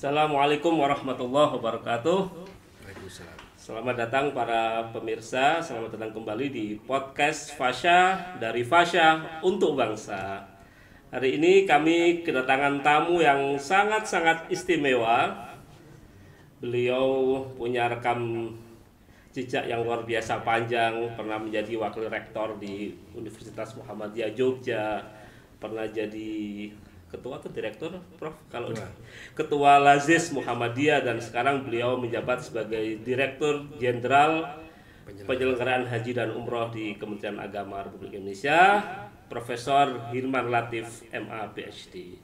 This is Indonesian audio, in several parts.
Assalamualaikum warahmatullahi wabarakatuh. Waalaikumsalam. Selamat datang para pemirsa, selamat datang kembali di podcast Fasya dari Fasya untuk Bangsa. Hari ini kami kedatangan tamu yang sangat-sangat istimewa. Beliau punya rekam jejak yang luar biasa panjang, pernah menjadi wakil rektor di Universitas Muhammadiyah Jogja, pernah jadi ketua atau direktur, Prof? Kalau ketua Lazis Muhammadiyah, dan sekarang beliau menjabat sebagai Direktur Jenderal Penyelenggaraan Haji dan Umroh di Kementerian Agama Republik Indonesia, Profesor Hilman Latif MA PhD.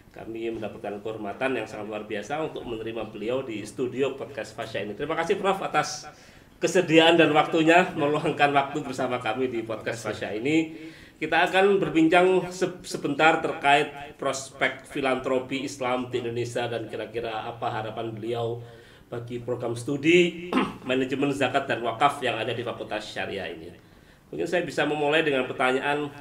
Kami mendapatkan kehormatan yang sangat luar biasa untuk menerima beliau di studio podcast Fasya ini. Terima kasih Prof atas kesediaan dan waktunya meluangkan waktu bersama kami di podcast Fasya ini. Kita akan berbincang sebentar terkait prospek filantropi Islam di Indonesia dan kira-kira apa harapan beliau bagi program studi manajemen zakat dan wakaf yang ada di Fakultas Syariah ini. Mungkin saya bisa memulai dengan pertanyaan,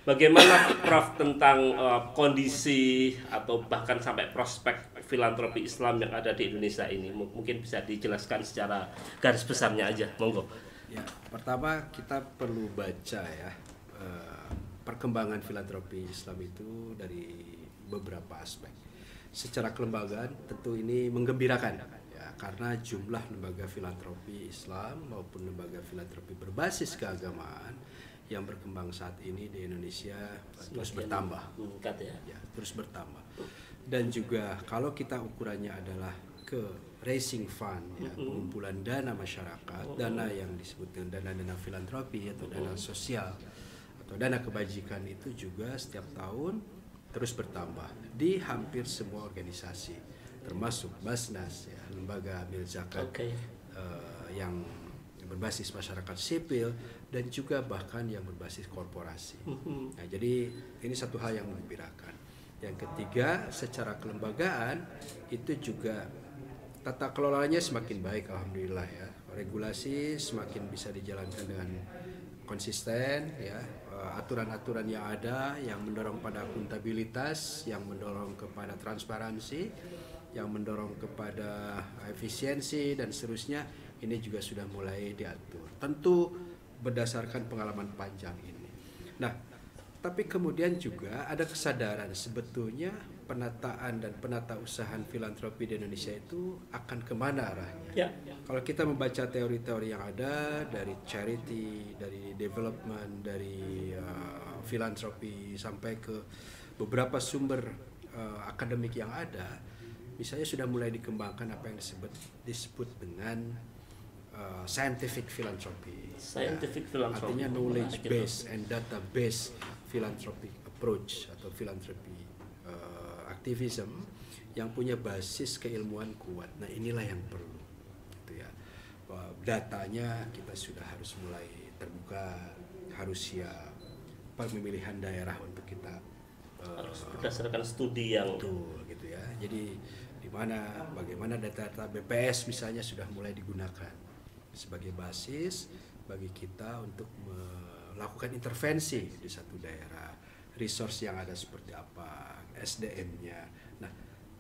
bagaimana Prof tentang kondisi atau bahkan sampai prospek filantropi Islam yang ada di Indonesia ini? Mungkin bisa dijelaskan secara garis besarnya aja, monggo. Ya, pertama kita perlu baca ya perkembangan filantropi Islam itu dari beberapa aspek. Secara kelembagaan tentu ini menggembirakan ya, karena jumlah lembaga filantropi Islam maupun lembaga filantropi berbasis keagamaan yang berkembang saat ini di Indonesia terus bertambah. Ya, terus bertambah. Dan juga kalau kita ukurannya adalah ke raising fund ya, pengumpulan dana masyarakat, dana yang disebut dengan dana filantropi atau dana sosial atau dana kebajikan, itu juga setiap tahun terus bertambah di hampir semua organisasi, termasuk Basnas ya, lembaga amil zakat yang berbasis masyarakat sipil dan juga bahkan yang berbasis korporasi. Nah, jadi ini satu hal yang menggembirakan. Yang ketiga, secara kelembagaan itu juga tata kelolanya semakin baik, alhamdulillah ya. Regulasi semakin bisa dijalankan dengan konsisten ya. Aturan-aturan yang ada yang mendorong pada akuntabilitas, yang mendorong kepada transparansi, yang mendorong kepada efisiensi dan seterusnya, ini juga sudah mulai diatur. Tentu berdasarkan pengalaman panjang ini. Nah, tapi kemudian juga ada kesadaran sebetulnya penataan dan penata usahaan filantropi di Indonesia itu akan kemana arahnya. Ya. Kalau kita membaca teori-teori yang ada dari charity, dari development, dari filantropi sampai ke beberapa sumber akademik yang ada, misalnya sudah mulai dikembangkan apa yang disebut dengan scientific philanthropy. Scientific philanthropy. Artinya knowledge based and data based philanthropic approach atau philanthropy activism yang punya basis keilmuan kuat. Nah, inilah yang perlu gitu ya. Datanya kita sudah harus mulai terbuka, harus siap. Pemilihan daerah untuk kita harus berdasarkan studi yang betul gitu ya. Jadi bagaimana data-data BPS misalnya sudah mulai digunakan sebagai basis bagi kita untuk melakukan intervensi di satu daerah, resource yang ada seperti apa, SDM-nya. Nah,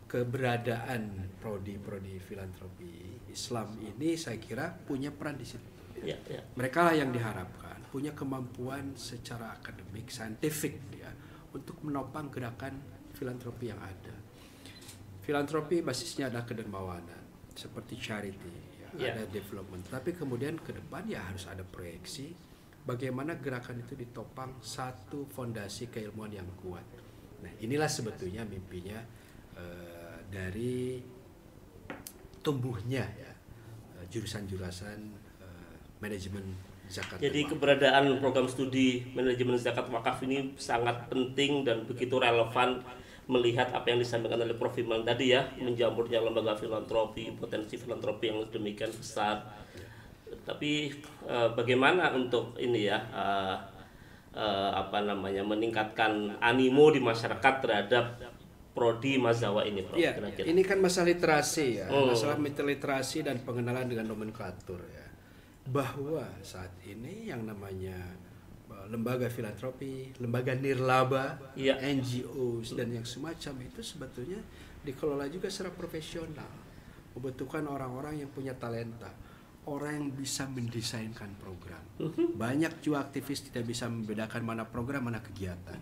keberadaan prodi filantropi Islam ini saya kira punya peran di situ. ya. Mereka lah yang diharapkan punya kemampuan secara akademik, saintifik ya, untuk menopang gerakan filantropi yang ada. Filantropi basisnya adalah kedermawanan, seperti charity, ada development. Tapi kemudian ke depan ya harus ada proyeksi bagaimana gerakan itu ditopang satu fondasi keilmuan yang kuat. Nah, inilah sebetulnya mimpinya dari tumbuhnya ya, jurusan-jurusan manajemen zakat. Jadi keberadaan program studi manajemen zakat wakaf ini sangat penting dan begitu relevan melihat apa yang disampaikan oleh Prof. Hilman tadi ya, menjamurnya lembaga filantropi, potensi filantropi yang demikian besar. Tapi bagaimana untuk ini ya, meningkatkan animo di masyarakat terhadap prodi Mazawa ini, Prof? Ya, ini kan masalah literasi ya, masalah literasi dan pengenalan dengan nomenklatur ya. Bahwa saat ini yang namanya lembaga filantropi, lembaga nirlaba, Iya. NGOs dan yang semacam itu sebetulnya dikelola juga secara profesional, membutuhkan orang-orang yang punya talenta, orang yang bisa mendesainkan program. Banyak juga aktivis tidak bisa membedakan mana program mana kegiatan.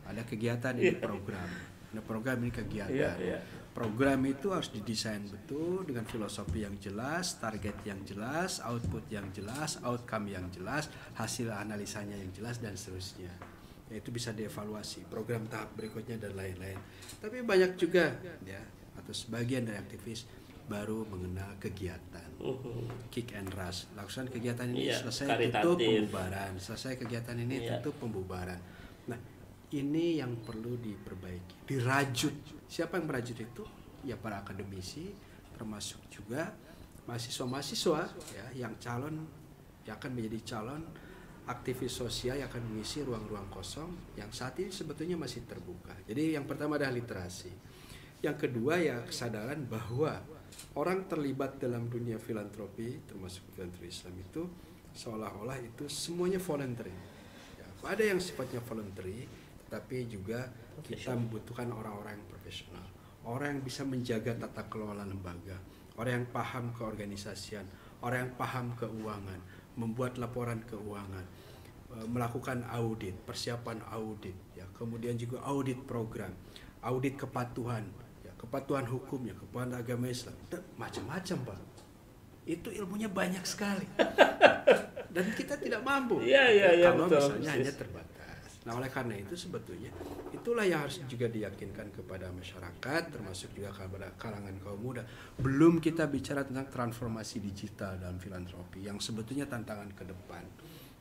Ada kegiatan ini program, ada program ini kegiatan. Iya, iya. Program itu harus didesain betul dengan filosofi yang jelas, target yang jelas, output yang jelas, outcome yang jelas, hasil analisanya yang jelas dan seterusnya. Itu bisa dievaluasi program tahap berikutnya dan lain-lain. Tapi banyak juga ya atau sebagian dari aktivis baru mengenal kegiatan, kick and rush. Lakukan kegiatan ini, Iya, selesai karitatif. tutup pembubaran, selesai kegiatan ini Iya. tutup pembubaran. Nah, ini yang perlu diperbaiki, dirajut. Siapa yang merajut itu? Ya para akademisi, termasuk juga mahasiswa-mahasiswa ya yang calon, yang akan menjadi calon aktivis sosial yang akan mengisi ruang-ruang kosong yang saat ini sebetulnya masih terbuka. Jadi yang pertama adalah literasi. Yang kedua ya kesadaran bahwa orang terlibat dalam dunia filantropi, termasuk filantropi Islam itu seolah-olah itu semuanya voluntary. Ya, ada yang sifatnya voluntary, tapi juga kita membutuhkan orang-orang yang profesional, orang yang bisa menjaga tata kelola lembaga, orang yang paham keorganisasian, orang yang paham keuangan, membuat laporan keuangan, melakukan audit, persiapan audit, ya, kemudian juga audit program, audit kepatuhan, ya, kepatuhan hukumnya, kepatuhan agama Islam, dan macam-macam, Pak. Itu ilmunya banyak sekali, dan kita tidak mampu. Iya, Kalau betul. misalnya hanya terbatas. Nah, oleh karena itu sebetulnya itulah yang harus juga diyakinkan kepada masyarakat, termasuk juga kepada kalangan kaum muda. Belum kita bicara tentang transformasi digital dalam filantropi yang sebetulnya tantangan ke depan.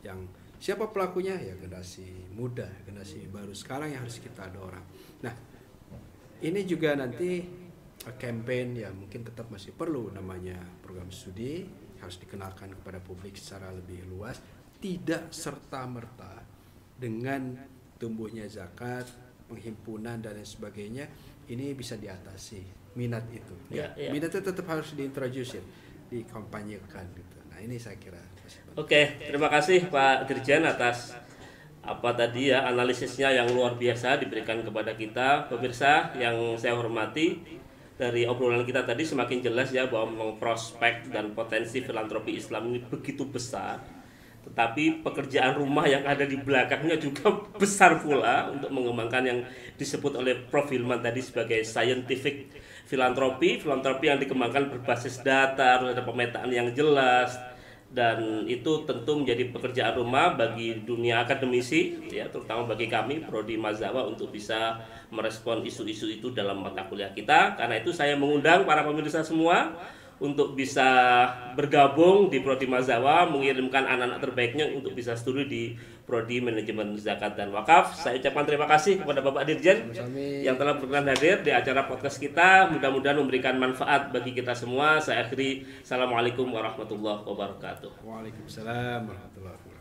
Yang siapa pelakunya? Ya generasi muda, generasi baru sekarang yang harus kita dorong. Nah, ini juga nanti campaign ya mungkin tetap masih perlu, namanya program studi harus dikenalkan kepada publik secara lebih luas, tidak serta-merta dengan tumbuhnya zakat, penghimpunan dan lain sebagainya ini bisa diatasi minat itu. Ya. Minat itu tetap harus diintroduce, dikampanyekan gitu. Nah, ini saya kira. Oke, terima kasih Pak Dirjen atas apa tadi ya analisisnya yang luar biasa diberikan kepada kita. Pemirsa yang saya hormati, dari obrolan kita tadi semakin jelas ya bahwa memang prospek dan potensi filantropi Islam ini begitu besar. Tetapi pekerjaan rumah yang ada di belakangnya juga besar pula untuk mengembangkan yang disebut oleh Prof. Hilman tadi sebagai scientific filantropi yang dikembangkan berbasis data, ada pemetaan yang jelas, dan itu tentu menjadi pekerjaan rumah bagi dunia akademisi ya, terutama bagi kami Prodi Mazzawa untuk bisa merespon isu-isu itu dalam mata kuliah kita. Karena itu saya mengundang para pemirsa semua untuk bisa bergabung di Prodi Mazzawa, mengirimkan anak-anak terbaiknya untuk bisa studi di Prodi Manajemen Zakat dan Wakaf. Saya ucapkan terima kasih kepada Bapak Dirjen yang telah berkenan hadir di acara podcast kita. Mudah-mudahan memberikan manfaat bagi kita semua. Saya akhiri, Assalamualaikum warahmatullahi wabarakatuh. Waalaikumsalam warahmatullahi wabarakatuh.